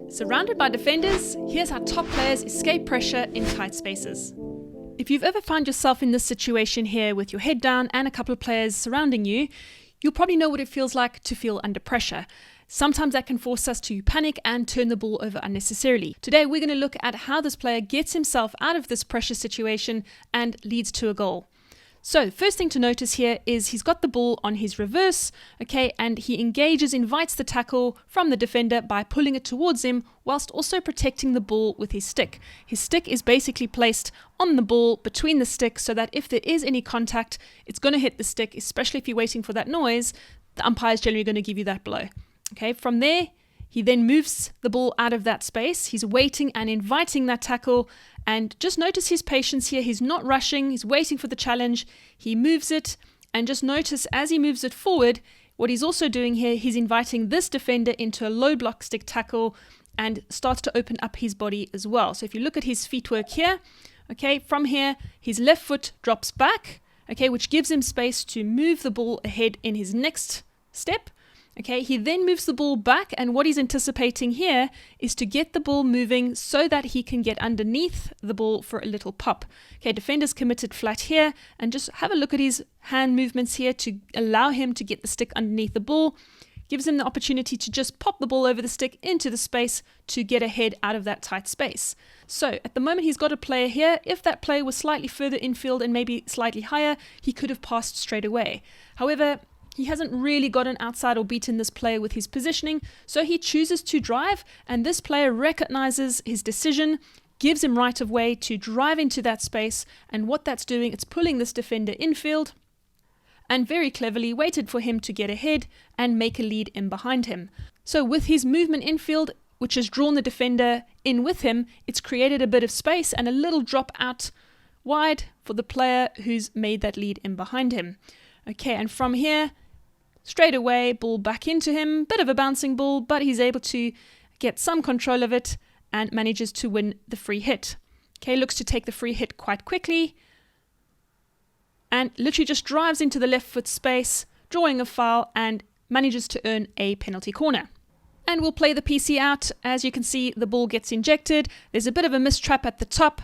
Surrounded by defenders, here's how top players escape pressure in tight spaces. If you've ever found yourself in this situation here with your head down and a couple of players surrounding you, you'll probably know what it feels like to feel under pressure. Sometimes that can force us to panic and turn the ball over unnecessarily. Today we're going to look at how this player gets himself out of this pressure situation and leads to a goal. So first thing to notice here is he's got the ball on his reverse, okay, and he invites the tackle from the defender by pulling it towards him whilst also protecting the ball with his stick. His stick is basically placed on the ball between the stick so that if there is any contact, it's going to hit the stick, especially if you're waiting for that noise. The umpire is generally going to give you that blow. Okay, from there, he then moves the ball out of that space. He's waiting and inviting that tackle. And just notice his patience here. He's not rushing. He's waiting for the challenge. He moves it. And just notice as he moves it forward, what he's also doing here, he's inviting this defender into a low block stick tackle and starts to open up his body as well. So if you look at his footwork here, okay, from here, his left foot drops back, okay, which gives him space to move the ball ahead in his next step. Okay, he then moves the ball back, and what he's anticipating here is to get the ball moving so that he can get underneath the ball for a little pop. Okay, defender's committed flat here, and just have a look at his hand movements here to allow him to get the stick underneath the ball. Gives him the opportunity to just pop the ball over the stick into the space to get ahead out of that tight space. So at the moment he's got a player here. If that player was slightly further infield and maybe slightly higher, he could have passed straight away. However, he hasn't really gotten outside or beaten this player with his positioning, so he chooses to drive, and this player recognizes his decision, gives him right of way to drive into that space, and what that's doing, it's pulling this defender infield, and very cleverly waited for him to get ahead and make a lead in behind him. So with his movement infield, which has drawn the defender in with him, it's created a bit of space and a little drop out wide for the player who's made that lead in behind him. Okay, and from here, straight away, ball back into him, bit of a bouncing ball, but he's able to get some control of it and manages to win the free hit. Okay, looks to take the free hit quite quickly and literally just drives into the left foot space, drawing a foul, and manages to earn a penalty corner. And we'll play the PC out. As you can see, the ball gets injected. There's a bit of a mistrap at the top.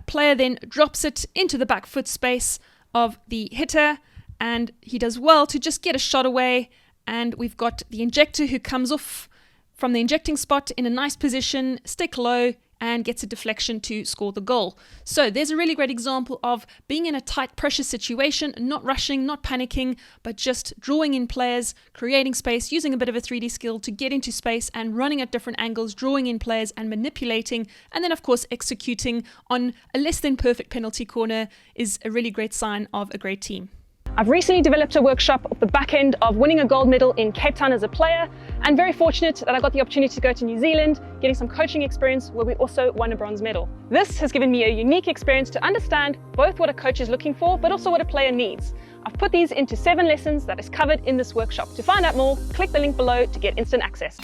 Player then drops it into the back foot space of the hitter, and he does well to just get a shot away, and we've got the injector who comes off from the injecting spot in a nice position, stick low, and gets a deflection to score the goal. So there's a really great example of being in a tight pressure situation, not rushing, not panicking, but just drawing in players, creating space, using a bit of a 3D skill to get into space and running at different angles, drawing in players and manipulating, and then of course executing on a less than perfect penalty corner is a really great sign of a great team. I've recently developed a workshop off the back end of winning a gold medal in Cape Town as a player, and very fortunate that I got the opportunity to go to New Zealand, getting some coaching experience where we also won a bronze medal. This has given me a unique experience to understand both what a coach is looking for, but also what a player needs. I've put these into 7 lessons that is covered in this workshop. To find out more, click the link below to get instant access.